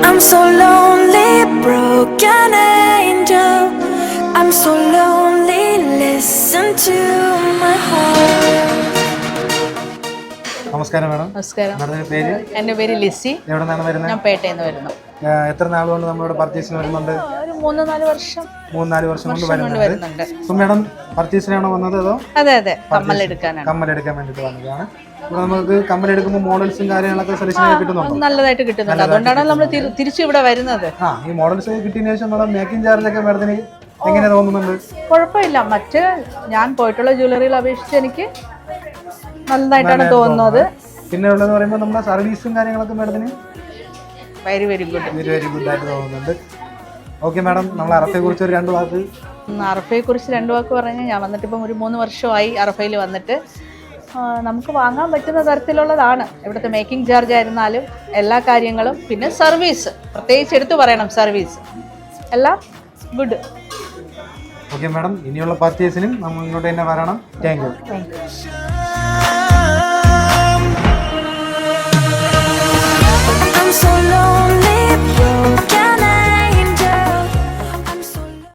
I'm so lonely, broken angel. I'm so lonely, listen to my heart. നമസ്കാരം madam. നമസ്കാരം. മാഡത്തിന്റെ പേര്? എൻ്റെ പേര് ലിസി. എവിടെ നിന്നാണ് വരുന്നത്? ഞാൻ പേട്ടയിൽ നിന്ന് വരുന്നു. എത്ര നാൾ കൊണ്ട് നമ്മളിവിടെ പർച്ചേസിന് വരുന്നുണ്ട്? ഒരു 3-4 വർഷം. 3-4 വർഷം കൊണ്ട് വരുന്നുണ്ട്. അപ്പോൾ മാഡം പർച്ചേസിനാണോ വന്നത് അതോ? അതെ കമ്മലെടുക്കാനാണ്. കമ്മലെടുക്കാൻ വേണ്ടിയിട്ട് വന്നതാണ്. ഇവിടെ നമുക്ക് കമ്മലെടുക്കുമ്പോൾ മോഡൽസും കാര്യങ്ങളൊക്കെ സെലക്ഷൻ കിട്ടുന്നുണ്ടോ? നല്ലതായിട്ട് കിട്ടുന്നുണ്ട്. അതുകൊണ്ടാണ് നമ്മൾ തിരിച്ചു ഇവിടെ വരുന്നത്. ഈ മോഡൽസ് കിട്ടിയതിനു ശേഷം മാഡം മേക്കിംഗ് ചാർജൊക്കെ മാഡത്തിന് എങ്ങനെ തോന്നുന്നുണ്ട്? കുഴപ്പമില്ല. മറ്റ് ഞാൻ പോയിട്ടുള്ള ജ്വല്ലറികൾ അപേക്ഷിച്ച് എനിക്ക് നല്ലതായിട്ടാണ് തോന്നുന്നത്. പിന്നെ ഉള്ളതെന്ന് പറയുമ്പോൾ നമ്മുടെ സർവീസും കാര്യങ്ങളൊക്കെ മാഡത്തിന് വെരി ഗുഡ് ആയിട്ട് തോന്നുന്നുണ്ട്. ഓക്കെ മാഡം, നമ്മൾ അറഫയെ കുറിച്ച് ഒരു 2 വാക്ക്. അറഫയെ കുറിച്ച് 2 വാക്ക് പറഞ്ഞാൽ ഞാൻ വന്നിട്ട് ഇപ്പം ഒരു 3 വർഷമായി അറഫയിൽ വന്നിട്ട്. നമുക്ക് വാങ്ങാൻ പറ്റുന്ന തരത്തിലുള്ളതാണ് ഇവിടുത്തെ മേക്കിംഗ് ചാർജ് ആയിരുന്നാലും എല്ലാ കാര്യങ്ങളും. പിന്നെ സർവീസ് പ്രത്യേകിച്ച് എടുത്തു പറയണം, സർവീസ് എല്ലാം ഗുഡ്. ഓക്കെ മാഡം, ഇനിയുള്ള പർച്ചേസിനും നമ്മൾ ഇങ്ങോട്ട് തന്നെ വരണം. Thank you.